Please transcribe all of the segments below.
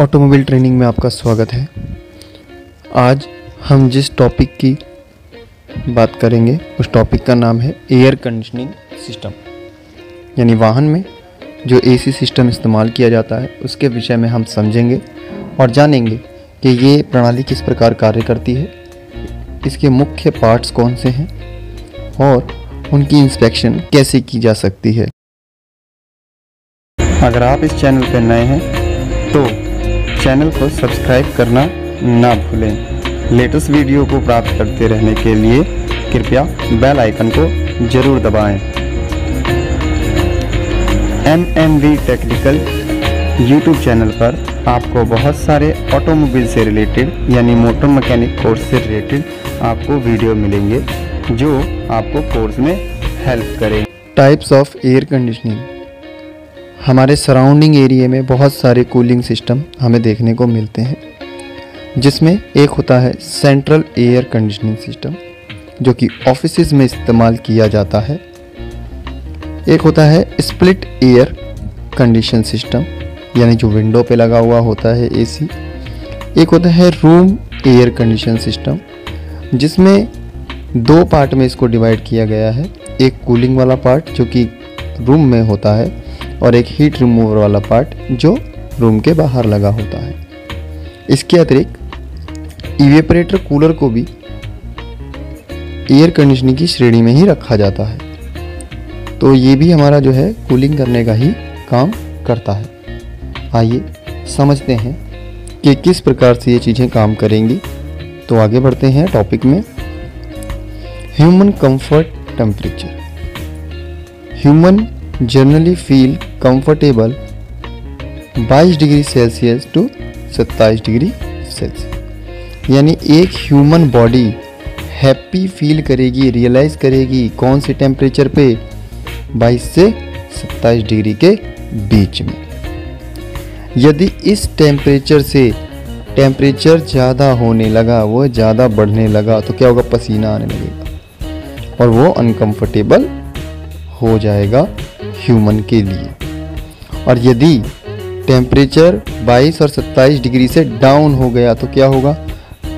Automobile training में आपका स्वागत है। आज हम जिस टॉपिक की बात करेंगे उस टॉपिक का नाम है एयर कंडीशनिंग सिस्टम, यानी वाहन में जो एसी सिस्टम इस्तेमाल किया जाता है उसके विषय में हम समझेंगे और जानेंगे कि ये प्रणाली किस प्रकार कार्य करती है, इसके मुख्य पार्ट्स कौन से हैं और उनकी इंस्पेक्शन कैसे की जा सकती है। अगर आप इस चैनल पर नए हैं तो चैनल को सब्सक्राइब करना ना भूलें। लेटेस्ट वीडियो को प्राप्त करते रहने के लिए कृपया बेल आइकन को जरूर दबाएं। MMV टेक्निकल यूट्यूब चैनल पर आपको बहुत सारे ऑटोमोबाइल से रिलेटेड यानी मोटर मैकेनिक कोर्स से रिलेटेड आपको वीडियो मिलेंगे जो आपको कोर्स में हेल्प करें। Types of air conditioning. हमारे सराउंडिंग एरिया में बहुत सारे कूलिंग सिस्टम हमें देखने को मिलते हैं, जिसमें एक होता है सेंट्रल एयर कंडीशनिंग सिस्टम जो कि ऑफिसेज में इस्तेमाल किया जाता है। एक होता है स्प्लिट एयर कंडीशन सिस्टम यानी जो विंडो पे लगा हुआ होता है एसी। एक होता है रूम एयर कंडीशन सिस्टम जिसमें दो पार्ट में इसको डिवाइड किया गया है, एक कूलिंग वाला पार्ट जो कि रूम में होता है और एक हीट रिमूवर वाला पार्ट जो रूम के बाहर लगा होता है। इसके अतिरिक्त इवेपोरेटर कूलर को भी एयर कंडीशनिंग की श्रेणी में ही रखा जाता है, तो ये भी हमारा जो है कूलिंग करने का ही काम करता है। आइए समझते हैं कि किस प्रकार से ये चीज़ें काम करेंगी। तो आगे बढ़ते हैं टॉपिक में। Human comfort temperature. Human generally feel comfortable 22 degree Celsius to 27 degree Celsius, यानी एक ह्यूमन बॉडी हैप्पी फील करेगी, रियलाइज करेगी कौन से टेम्परेचर पे, 22 से 27 डिग्री के बीच में। यदि इस टेम्परेचर से टेम्परेचर ज़्यादा होने लगा, वो ज़्यादा बढ़ने लगा तो क्या होगा, पसीना आने लगेगा और वो अनकंफर्टेबल हो जाएगा ह्यूमन के लिए। और यदि टेम्परेचर 22 और 27 डिग्री से डाउन हो गया तो क्या होगा,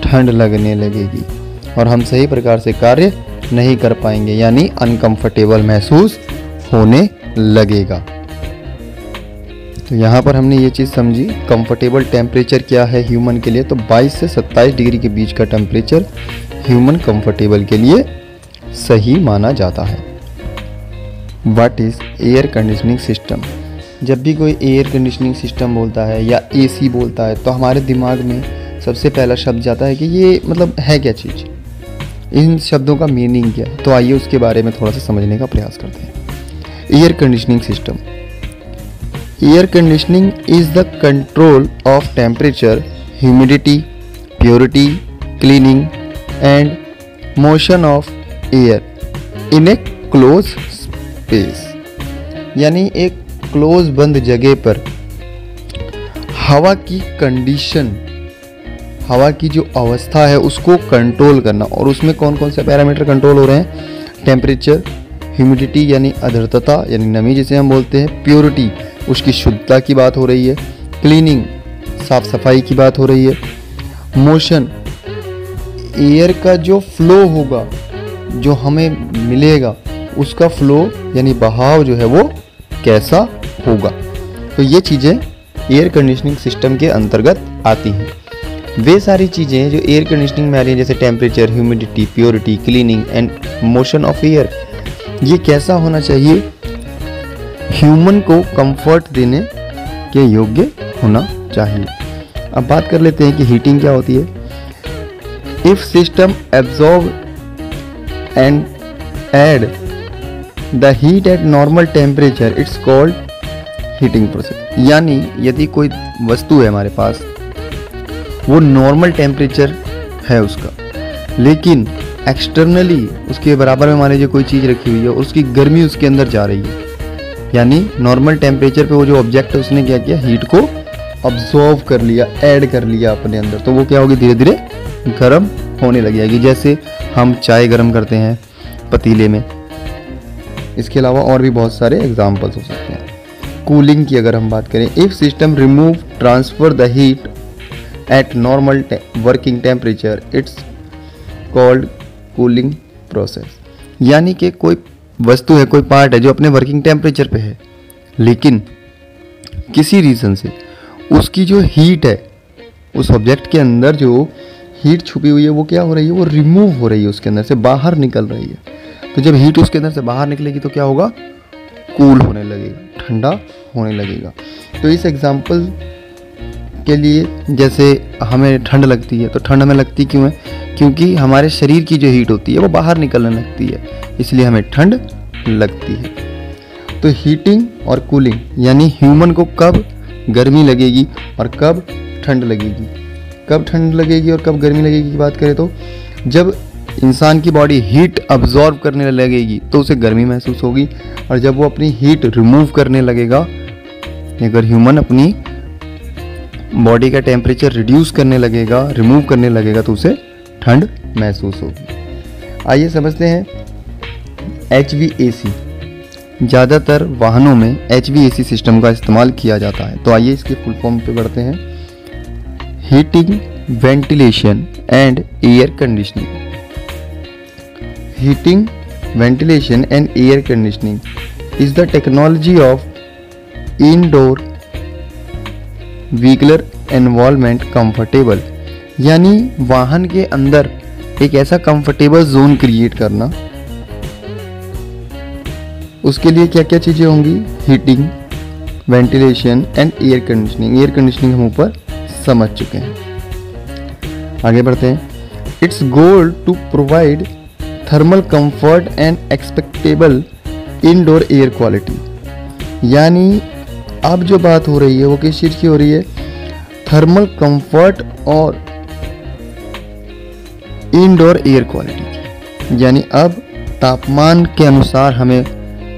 ठंड लगने लगेगी और हम सही प्रकार से कार्य नहीं कर पाएंगे, यानी अनकंफर्टेबल महसूस होने लगेगा। तो यहाँ पर हमने ये चीज़ समझी, कंफर्टेबल टेम्परेचर क्या है ह्यूमन के लिए। तो 22 से 27 डिग्री के बीच का टेम्परेचर ह्यूमन कंफर्टेबल के लिए सही माना जाता है। What is air conditioning system. जब भी कोई एयर कंडीशनिंग सिस्टम बोलता है या एसी बोलता है तो हमारे दिमाग में सबसे पहला शब्द जाता है कि ये मतलब है क्या चीज़, इन शब्दों का मीनिंग क्या है। तो आइए उसके बारे में थोड़ा सा समझने का प्रयास करते हैं। Air conditioning system. Air conditioning is the control of temperature, humidity, purity, cleaning and motion of air in A close space, यानी एक क्लोज बंद जगह पर हवा की कंडीशन, हवा की जो अवस्था है उसको कंट्रोल करना। और उसमें कौन कौन से पैरामीटर कंट्रोल हो रहे हैं, टेम्परेचर, ह्यूमिडिटी यानी आर्द्रता यानी नमी जिसे हम बोलते हैं, प्योरिटी उसकी शुद्धता की बात हो रही है, क्लीनिंग साफ सफाई की बात हो रही है, मोशन एयर का जो फ्लो होगा, जो हमें मिलेगा उसका फ्लो यानी बहाव जो है वो कैसा होगा। तो ये चीज़ें एयर कंडीशनिंग सिस्टम के अंतर्गत आती हैं। वे सारी चीज़ें जो एयर कंडीशनिंग में आ रही हैं जैसे temperature, humidity, purity, cleaning and motion of air, ये कैसा होना चाहिए, ह्यूमन को कंफर्ट देने के योग्य होना चाहिए। अब बात कर लेते हैं कि हीटिंग क्या होती है। If system absorb and add the heat at normal temperature it's called heating process. यानी यदि कोई वस्तु है हमारे पास, वो नॉर्मल टेम्परेचर है उसका, लेकिन एक्सटर्नली उसके बराबर में मान लीजिए कोई चीज़ रखी हुई है और उसकी गर्मी उसके अंदर जा रही है, यानी नॉर्मल टेम्परेचर पे वो जो ऑब्जेक्ट है उसने क्या किया, हीट को ऑब्जॉर्व कर लिया, ऐड कर लिया अपने अंदर, तो वो क्या होगी, धीरे धीरे गर्म होने लग जाएगी। जैसे हम चाय गर्म करते हैं पतीले में, इसके अलावा और भी बहुत सारे एग्जाम्पल्स हो सकते हैं। कूलिंग की अगर हम बात करें, if system remove transfer the heat at normal working temperature. It's called cooling process. यानी कि कोई वस्तु है, कोई पार्ट है जो अपने वर्किंग टेम्परेचर पे है, लेकिन किसी रीज़न से उसकी जो हीट है, उस ऑब्जेक्ट के अंदर जो हीट छुपी हुई है वो क्या हो रही है, वो रिमूव हो रही है, उसके अंदर से बाहर निकल रही है। तो जब हीट उसके अंदर से बाहर निकलेगी तो क्या होगा, कूल होने लगेगा, ठंडा होने लगेगा। तो इस एग्जांपल के लिए जैसे हमें ठंड लगती है, तो ठंड हमें लगती क्यों है, क्योंकि हमारे शरीर की जो हीट होती है वो बाहर निकलने लगती है, इसलिए हमें ठंड लगती है। तो हीटिंग और कूलिंग यानी ह्यूमन को कब गर्मी लगेगी और कब ठंड लगेगी, कब ठंड लगेगी और कब गर्मी लगेगी की बात करें तो जब इंसान की बॉडी हीट अब्जॉर्ब करने लगेगी तो उसे गर्मी महसूस होगी, और जब वो अपनी हीट रिमूव करने लगेगा, अगर ह्यूमन अपनी बॉडी का टेम्परेचर रिड्यूस करने लगेगा, रिमूव करने लगेगा, तो उसे ठंड महसूस होगी। आइए समझते हैं HVAC। ज़्यादातर वाहनों में HVAC सिस्टम का इस्तेमाल किया जाता है। तो आइए इसके फुल फॉर्म पे बढ़ते हैं। Heating, ventilation and air conditioning. Heating, ventilation and air conditioning is the technology of indoor vehicular environment comfortable, यानी वाहन के अंदर एक ऐसा कंफर्टेबल जोन क्रिएट करना। उसके लिए क्या क्या चीज़ें होंगी, heating, ventilation and air conditioning. Air conditioning हम ऊपर समझ चुके हैं। आगे बढ़ते हैं। It's goal to provide thermal comfort and acceptable indoor air quality, यानी अब जो बात हो रही है वो किस चीज़ की हो रही है, थर्मल कंफर्ट और इंडोर एयर क्वालिटी की। यानी अब तापमान के अनुसार हमें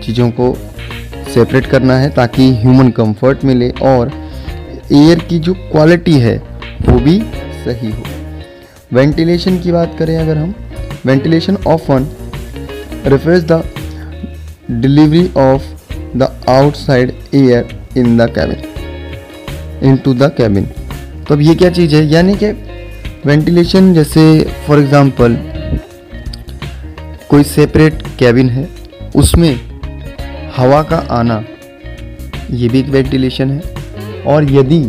चीज़ों को सेपरेट करना है ताकि ह्यूमन कंफर्ट मिले और एयर की जो क्वालिटी है वो भी सही हो। वेंटिलेशन की बात करें अगर हम, ventilation often refers the delivery of the outside air in the cabin into the cabin। तो अब ये क्या चीज़ है, यानी कि वेंटिलेशन जैसे फॉर एग्जांपल कोई सेपरेट कैबिन है, उसमें हवा का आना, ये भी एक वेंटिलेशन है। और यदि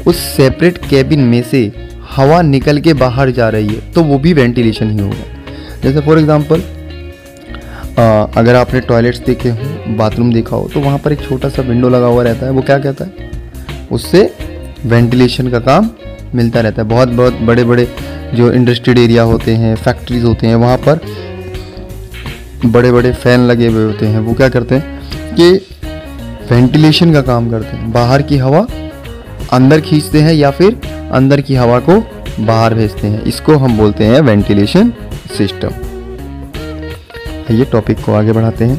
उस सेपरेट कैबिन में से हवा निकल के बाहर जा रही है तो वो भी वेंटिलेशन ही होगा। जैसे फॉर एग्जांपल अगर आपने टॉयलेट्स देखे हो, बाथरूम देखा हो, तो वहाँ पर एक छोटा सा विंडो लगा हुआ रहता है, वो क्या कहता है, उससे वेंटिलेशन का काम मिलता रहता है। बहुत बहुत बड़े बड़े जो इंडस्ट्रियल एरिया होते हैं, फैक्ट्रीज होते हैं, वहाँ पर बड़े बड़े फैन लगे हुए होते हैं, वो क्या करते हैं कि वेंटिलेशन का काम करते हैं, बाहर की हवा अंदर खींचते हैं या फिर अंदर की हवा को बाहर भेजते हैं। इसको हम बोलते हैं वेंटिलेशन सिस्टम। ये टॉपिक को आगे बढ़ाते हैं।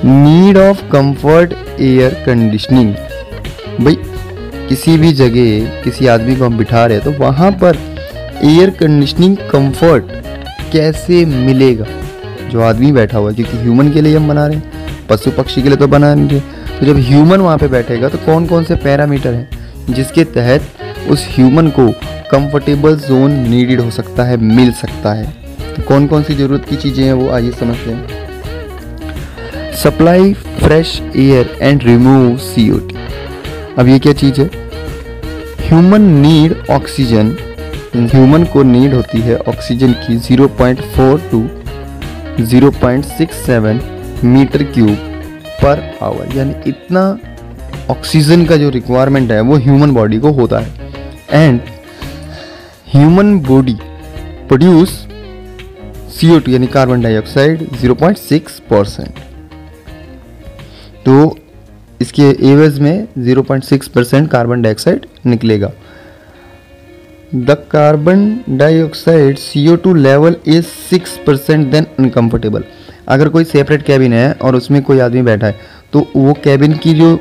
Need of comfort air conditioning. भाई किसी भी जगह किसी आदमी को हम बिठा रहे हैं तो वहाँ पर एयर कंडीशनिंग कंफर्ट कैसे मिलेगा, जो आदमी बैठा हुआ है, क्योंकि ह्यूमन के लिए हम बना रहे हैं, पशु पक्षी के लिए तो बना नहीं रहे। तो जब ह्यूमन वहाँ पे बैठेगा तो कौन कौन से पैरामीटर हैं जिसके तहत उस ह्यूमन को कंफर्टेबल जोन नीडेड हो सकता है, मिल सकता है। तो कौन कौन सी ज़रूरत की चीज़ें हैं वो आइए समझते हैं। Supply fresh air and remove CO2। अब ये क्या चीज़ है, ह्यूमन नीड ऑक्सीजन। ह्यूमन को नीड होती है ऑक्सीजन की 0.4 to 0.67 meter cube per hour, यानी इतना ऑक्सीजन का जो रिक्वायरमेंट है वो ह्यूमन बॉडी को होता है। And human body produce CO2 यानी कार्बन डाइऑक्साइड 0.6%। तो इसके एवज में 0.6% कार्बन डाइऑक्साइड निकलेगा। The carbon dioxide CO2 level is 6% then uncomfortable. अगर कोई सेपरेट कैबिन है और उसमें कोई आदमी बैठा है तो वो कैबिन की जो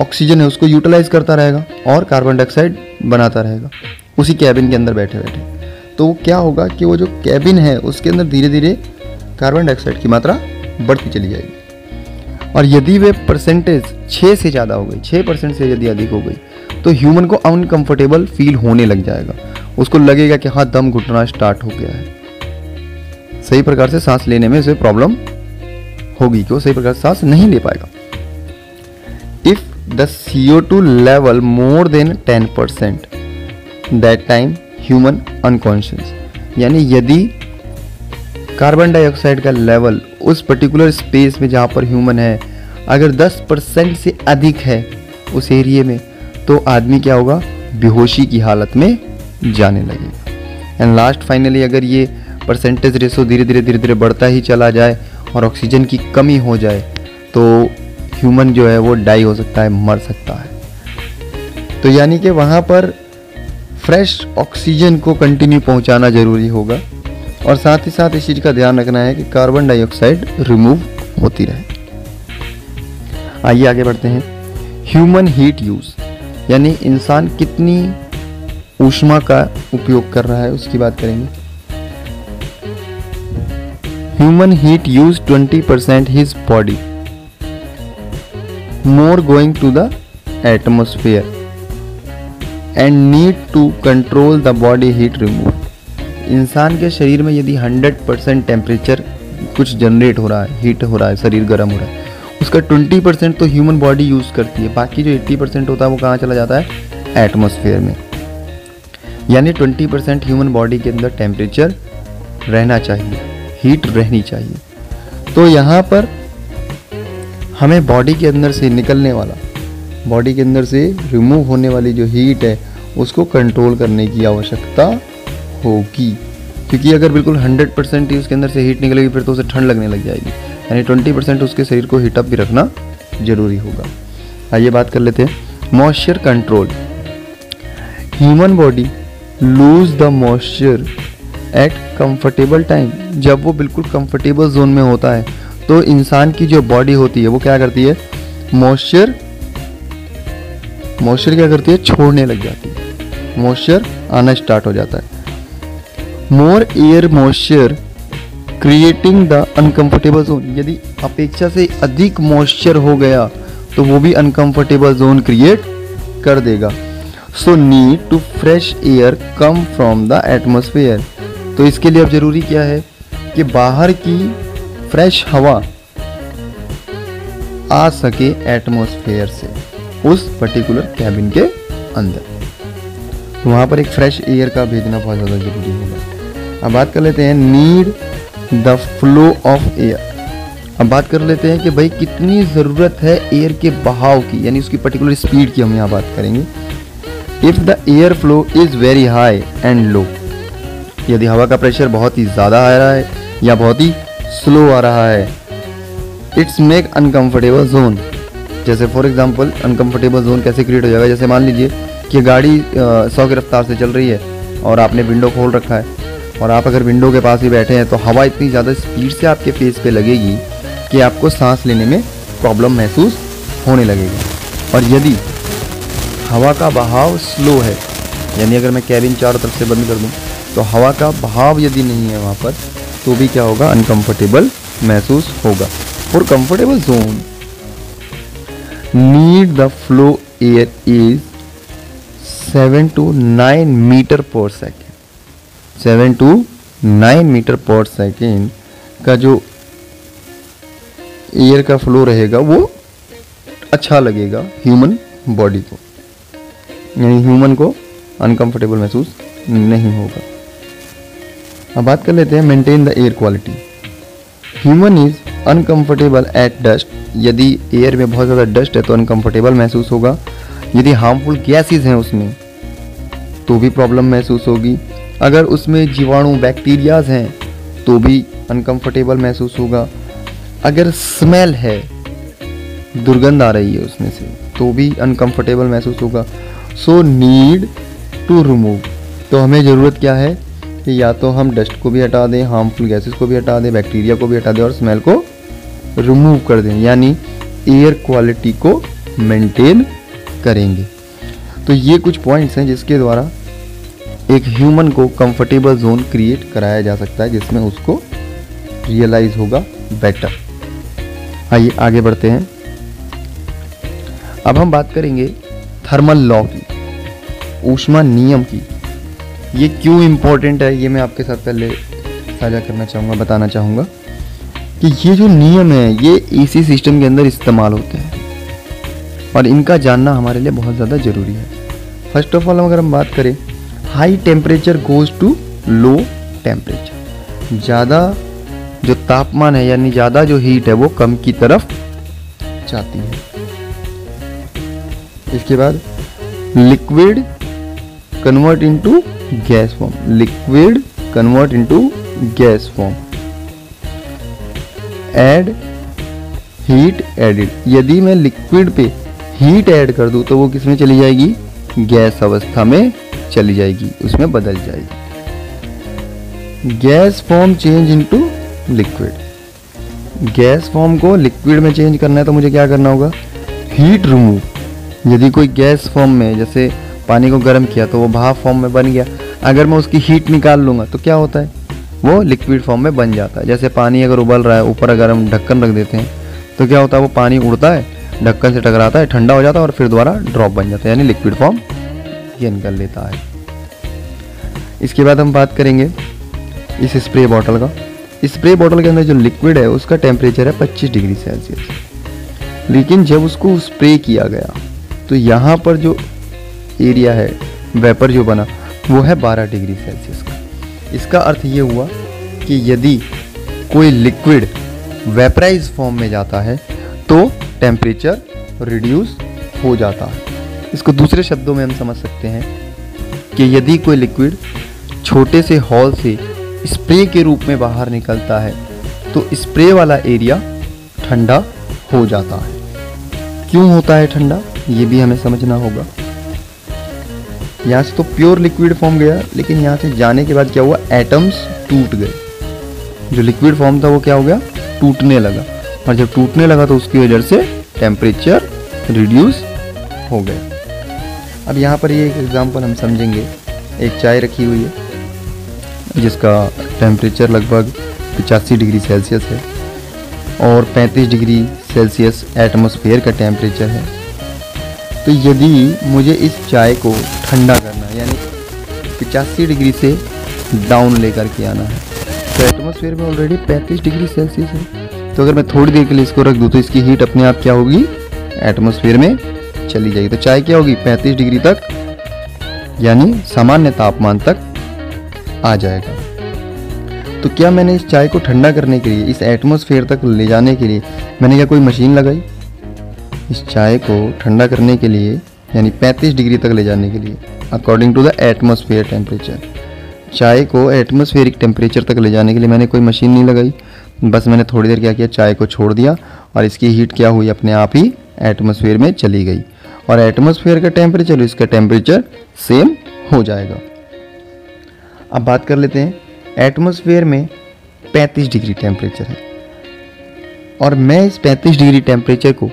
ऑक्सीजन है उसको यूटिलाइज करता रहेगा और कार्बन डाइऑक्साइड बनाता रहेगा उसी कैबिन के अंदर बैठे बैठे। तो वो क्या होगा कि वो जो कैबिन है उसके अंदर धीरे धीरे कार्बन डाइऑक्साइड की मात्रा बढ़ती चली जाएगी। और यदि वे परसेंटेज 6 से ज़्यादा हो गई, 6% से यदि अधिक हो गई, तो ह्यूमन को अनकंफर्टेबल फील होने लग जाएगा। उसको लगेगा कि हाँ, दम घुटना स्टार्ट हो गया है, सही प्रकार से सांस लेने में उसे प्रॉब्लम होगी कि वो सही प्रकार से सांस नहीं ले पाएगा। If the CO2 level more than 10%, that time human unconscious, यानी यदि कार्बन डाइऑक्साइड का लेवल उस पर्टिकुलर स्पेस में जहाँ पर ह्यूमन है अगर 10% से अधिक है उस एरिया में, तो आदमी क्या होगा, बेहोशी की हालत में जाने लगेगा। एंड लास्ट फाइनली अगर ये परसेंटेज रेशो धीरे धीरे बढ़ता ही चला जाए और ऑक्सीजन की कमी हो जाए, तो ह्यूमन जो है वो डाई हो सकता है, मर सकता है। तो यानी कि वहाँ पर फ्रेश ऑक्सीजन को कंटिन्यू पहुँचाना ज़रूरी होगा और साथ ही साथ इस चीज़ का ध्यान रखना है कि कार्बन डाइऑक्साइड रिमूव होती रहे। आइए आगे बढ़ते हैं। ह्यूमन हीट यूज़, यानी इंसान कितनी ऊष्मा का उपयोग कर रहा है उसकी बात करेंगे। Human heat use 20% his body more going to the atmosphere and need to control the body heat remove. इंसान के शरीर में यदि 100% टेम्परेचर कुछ जनरेट हो रहा है, हीट हो रहा है, शरीर गर्म हो रहा है, उसका 20% तो ह्यूमन बॉडी यूज़ करती है, बाकी जो 80% होता है वो कहाँ चला जाता है, एटमॉस्फेयर में। यानी 20% ह्यूमन बॉडी के अंदर टेम्परेचर रहना चाहिए, हीट रहनी चाहिए। तो यहाँ पर हमें बॉडी के अंदर से निकलने वाला, बॉडी के अंदर से रिमूव होने वाली जो हीट है उसको कंट्रोल करने की आवश्यकता होगी, क्योंकि अगर बिल्कुल 100% ही उसके अंदर से हीट निकलेगी फिर तो उसे ठंड लगने लग जाएगी। यानी 20% उसके शरीर को हीटअप भी रखना जरूरी होगा। आइए बात कर लेते हैं moisture control. Human body lose the moisture at comfortable time. जब वो बिल्कुल कंफर्टेबल जोन में होता है तो इंसान की जो बॉडी होती है वो क्या करती है, मॉइस्चर क्या करती है, छोड़ने लग जाती है, मॉइस्चर आना स्टार्ट हो जाता है। मोर air moisture creating the uncomfortable zone. यदि अपेक्षा से अधिक मॉइस्चर हो गया तो वो भी अनकंफर्टेबल जोन क्रिएट कर देगा। So need to fresh air come from the atmosphere. तो इसके लिए अब जरूरी क्या है कि बाहर की फ्रेश हवा आ सके एटमॉस्फेयर से उस पर्टिकुलर कैबिन के अंदर। वहाँ पर एक फ्रेश एयर का भेजना बहुत ज़्यादा जरूरी होगा। अब बात कर लेते हैं need the flow of air. अब बात कर लेते हैं कि भाई कितनी ज़रूरत है एयर के बहाव की, यानी उसकी पर्टिकुलर स्पीड की हम यहाँ बात करेंगे। If the air flow is very high and low, यदि हवा का प्रेशर बहुत ही ज़्यादा आ रहा है या बहुत ही स्लो आ रहा है, इट्स मेक अनकंफर्टेबल जोन। जैसे फॉर एग्जांपल अनकंफर्टेबल जोन कैसे क्रिएट हो जाएगा, जैसे मान लीजिए कि गाड़ी 100 की रफ्तार से चल रही है और आपने विंडो खोल रखा है और आप अगर विंडो के पास ही बैठे हैं तो हवा इतनी ज़्यादा स्पीड से आपके फेस पे लगेगी कि आपको सांस लेने में प्रॉब्लम महसूस होने लगेगी। और यदि हवा का बहाव स्लो है, यानी अगर मैं कैबिन चारों तरफ से बंद कर दूं तो हवा का बहाव यदि नहीं है वहाँ पर, तो भी क्या होगा, अनकंफर्टेबल महसूस होगा। For comfortable zone need the flow air is 7 to 9 meter per second. 7 to 9 meter per second का जो एयर का फ्लो रहेगा वो अच्छा लगेगा ह्यूमन बॉडी को, यानी ह्यूमन को अनकंफर्टेबल महसूस नहीं होगा। अब बात कर लेते हैं maintain the air quality. Human is uncomfortable at dust. यदि एयर में बहुत ज़्यादा डस्ट है तो अनकंफर्टेबल महसूस होगा। यदि हार्मफुल गैसेस हैं उसमें तो भी प्रॉब्लम महसूस होगी। अगर उसमें जीवाणु बैक्टीरियाज हैं तो भी अनकंफर्टेबल महसूस होगा। अगर स्मेल है, दुर्गंध आ रही है उसमें से, तो भी अनकंफर्टेबल महसूस होगा। So need to remove. तो हमें ज़रूरत क्या है कि या तो हम डस्ट को भी हटा दें, हार्मफुल गैसेस को भी हटा दें, बैक्टीरिया को भी हटा दें और स्मेल को रिमूव कर दें, यानी एयर क्वालिटी को मेंटेन करेंगे। तो ये कुछ पॉइंट्स हैं जिसके द्वारा एक ह्यूमन को कंफर्टेबल जोन क्रिएट कराया जा सकता है, जिसमें उसको रियलाइज होगा बेटर। आइए आगे बढ़ते हैं। अब हम बात करेंगे थर्मल लॉ की, ऊष्मा नियम की। ये क्यों इम्पोर्टेंट है ये मैं आपके साथ पहले साझा करना चाहूँगा, बताना चाहूँगा कि ये जो नियम है ये एसी सिस्टम के अंदर इस्तेमाल होते हैं और इनका जानना हमारे लिए बहुत ज़्यादा ज़रूरी है। फर्स्ट ऑफ ऑल अगर हम बात करें, high temperature goes to low temperature. ज़्यादा जो तापमान है यानी ज़्यादा जो हीट है वो कम की तरफ जाती है। इसके बाद liquid convert into gas form, liquid convert into gas form. Add heat added, यदि मैं लिक्विड पे हीट ऐड कर दूं तो वो किस में चली जाएगी, गैस अवस्था में चली जाएगी, उसमें बदल जाएगी। Gas form change into liquid, gas form को लिक्विड में चेंज करना है तो मुझे क्या करना होगा, हीट रिमूव। यदि कोई गैस फॉर्म में जैसे पानी को गर्म किया तो वो भाप फॉर्म में बन गया, अगर मैं उसकी हीट निकाल लूँगा तो क्या होता है, वो लिक्विड फॉर्म में बन जाता है। जैसे पानी अगर उबल रहा है, ऊपर अगर हम ढक्कन रख देते हैं तो क्या होता है, वो पानी उड़ता है, ढक्कन से टकराता है, ठंडा हो जाता है और फिर दोबारा ड्रॉप बन जाता है, यानी लिक्विड फॉर्म ये निकल लेता है। इसके बाद हम बात करेंगे इस स्प्रे बॉटल का। स्प्रे बॉटल के अंदर जो लिक्विड है उसका टेम्परेचर है 25 डिग्री सेल्सियस, लेकिन जब उसको स्प्रे किया गया तो यहाँ पर जो एरिया है, वेपर जो बना वो है 12 डिग्री सेल्सियस का। इसका अर्थ ये हुआ कि यदि कोई लिक्विड वेपराइज फॉर्म में जाता है तो टेम्परेचर रिड्यूस हो जाता है। इसको दूसरे शब्दों में हम समझ सकते हैं कि यदि कोई लिक्विड छोटे से हॉल से स्प्रे के रूप में बाहर निकलता है तो स्प्रे वाला एरिया ठंडा हो जाता है। क्यों होता है ठंडा, ये भी हमें समझना होगा। यहाँ से तो प्योर लिक्विड फॉर्म गया, लेकिन यहाँ से जाने के बाद क्या हुआ, एटम्स टूट गए। जो लिक्विड फॉर्म था वो क्या हो गया, टूटने लगा, और जब टूटने लगा तो उसकी वजह से टेम्परेचर रिड्यूस हो गया। अब यहाँ पर ये एक एग्जांपल हम समझेंगे। एक चाय रखी हुई है जिसका टेम्परेचर लगभग 85 डिग्री सेल्सियस है और 35 डिग्री सेल्सियस एटमॉस्फेयर का टेम्परेचर है। तो यदि मुझे इस चाय को ठंडा करना है, यानी 85 डिग्री से डाउन लेकर के आना है, तो एटमॉस्फेयर में ऑलरेडी 35 डिग्री सेल्सियस है। तो अगर मैं थोड़ी देर के लिए इसको रख दूँ तो इसकी हीट अपने आप क्या होगी, एटमॉस्फेयर में चली जाएगी। तो चाय क्या होगी, 35 डिग्री तक यानी सामान्य तापमान तक आ जाएगा। तो क्या मैंने इस चाय को ठंडा करने के लिए, इस एटमॉस्फेयर तक ले जाने के लिए मैंने क्या कोई मशीन लगाई? इस चाय को ठंडा करने के लिए यानी 35 डिग्री तक ले जाने के लिए according to the atmosphere temperature, चाय को एटमॉस्फेरिक टेम्परेचर तक ले जाने के लिए मैंने कोई मशीन नहीं लगाई। बस मैंने थोड़ी देर क्या किया, चाय को छोड़ दिया और इसकी हीट क्या हुई, अपने आप ही एटमॉस्फेयर में चली गई और एटमॉस्फेयर का टेम्परेचर इसका टेम्परेचर सेम हो जाएगा। अब बात कर लेते हैं, एटमॉस्फेयर में 35 डिग्री टेम्परेचर है और मैं इस 35 डिग्री टेम्परेचर को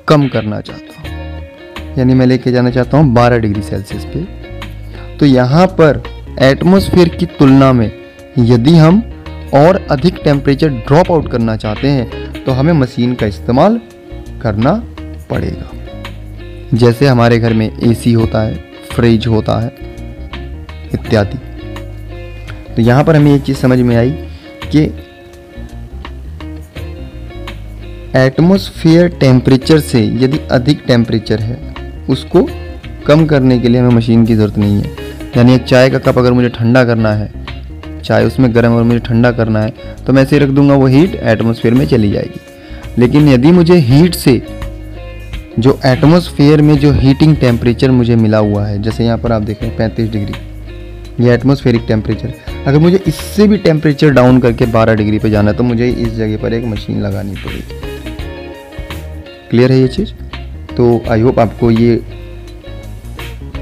कम करना चाहता हूँ, यानी मैं लेके जाना चाहता हूँ 12 डिग्री सेल्सियस पे। तो यहाँ पर एटमॉस्फेयर की तुलना में यदि हम और अधिक टेम्परेचर ड्रॉप आउट करना चाहते हैं तो हमें मशीन का इस्तेमाल करना पड़ेगा। जैसे हमारे घर में एसी होता है, फ्रिज होता है इत्यादि। तो यहाँ पर हमें एक चीज़ समझ में आई कि एटमॉस्फेयर टेम्परेचर से यदि अधिक टेम्परेचर है उसको कम करने के लिए हमें मशीन की ज़रूरत नहीं है। यानी एक चाय का कप अगर मुझे ठंडा करना है, चाय उसमें गर्म और मुझे ठंडा करना है तो मैं ऐसे रख दूंगा, वो हीट एटमॉस्फेयर में चली जाएगी। लेकिन यदि मुझे हीट से जो एटमॉस्फेयर में जो हीटिंग टेम्परेचर मुझे मिला हुआ है, जैसे यहाँ पर आप देख रहे हैं 35 डिग्री, ये एटमॉस्फेरिक टेम्परेचर, अगर मुझे इससे भी टेम्परेचर डाउन करके 12 डिग्री पे जाना है तो मुझे इस जगह पर एक मशीन लगानी पड़ेगी। क्लियर है ये चीज़? तो आई होप आपको ये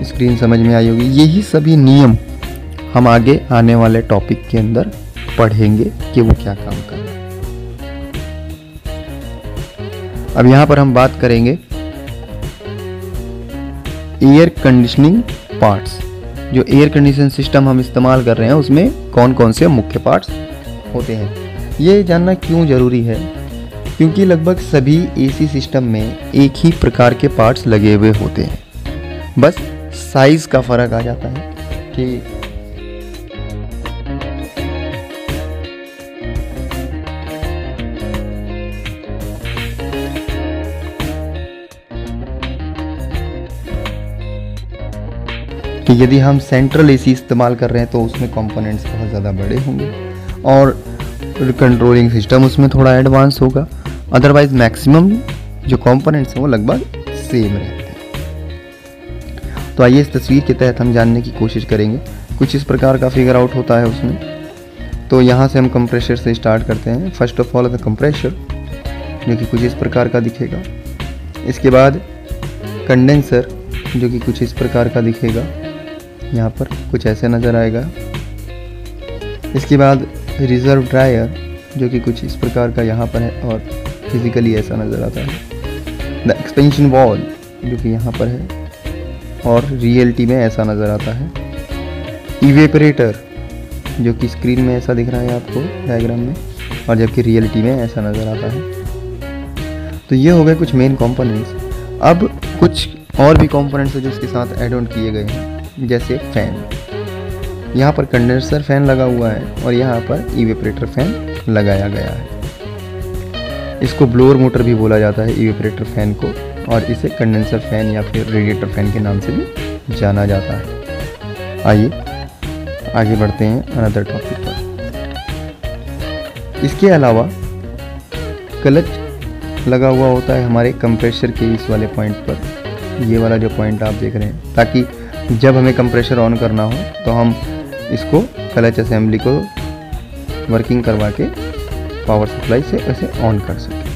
स्क्रीन समझ में आई होगी। यही सभी नियम हम आगे आने वाले टॉपिक के अंदर पढ़ेंगे कि वो क्या काम कर रहा है। अब यहाँ पर हम बात करेंगे एयर कंडीशनिंग पार्ट्स। जो एयर कंडीशन सिस्टम हम इस्तेमाल कर रहे हैं उसमें कौन कौन से मुख्य पार्ट्स होते हैं, ये जानना क्यों ज़रूरी है क्योंकि लगभग सभी एसी सिस्टम में एक ही प्रकार के पार्ट्स लगे हुए होते हैं, बस साइज का फर्क आ जाता है कि यदि हम सेंट्रल एसी इस्तेमाल कर रहे हैं तो उसमें कंपोनेंट्स बहुत ज़्यादा बड़े होंगे और कंट्रोलिंग सिस्टम उसमें थोड़ा एडवांस होगा। अदरवाइज मैक्सिमम जो कंपोनेंट्स हैं वो लगभग सेम रहते हैं। तो आइए इस तस्वीर के तहत हम जानने की कोशिश करेंगे। कुछ इस प्रकार का फिगर आउट होता है उसमें। तो यहाँ से हम कंप्रेशर से स्टार्ट करते हैं। First of all the compressor, जो कि कुछ इस प्रकार का दिखेगा। इसके बाद कंडेंसर, जो कि कुछ इस प्रकार का दिखेगा, यहाँ पर कुछ ऐसे नज़र आएगा। इसके बाद रिजर्व ड्रायर, जो कि कुछ इस प्रकार का यहाँ पर है और फिजिकली ऐसा नज़र आता है। द एक्सपेंशन वॉल, जो कि यहाँ पर है और रियलिटी में ऐसा नज़र आता है। इवेपरेटर, जो कि स्क्रीन में ऐसा दिख रहा है आपको डायग्राम में, और जबकि रियलिटी में ऐसा नज़र आता है। तो ये हो गए कुछ मेन कंपोनेंट्स। अब कुछ और भी कंपोनेंट्स है जो इसके साथ ऐड ऑन किए गए हैं, जैसे फैन। यहाँ पर कंडेंसर फैन लगा हुआ है और यहाँ पर इवेपरेटर फैन लगाया गया है। इसको ब्लोअर मोटर भी बोला जाता है, इवेपरेटर फैन को, और इसे कंडेंसर फैन या फिर रेडिएटर फैन के नाम से भी जाना जाता है। आइए आगे बढ़ते हैं अनदर टॉपिक पर। इसके अलावा क्लच लगा हुआ होता है हमारे कंप्रेसर के इस वाले पॉइंट पर, ये वाला जो पॉइंट आप देख रहे हैं, ताकि जब हमें कंप्रेसर ऑन करना हो तो हम इसको क्लच असेंबली को वर्किंग करवा के पावर सप्लाई से इसे ऑन कर सकें।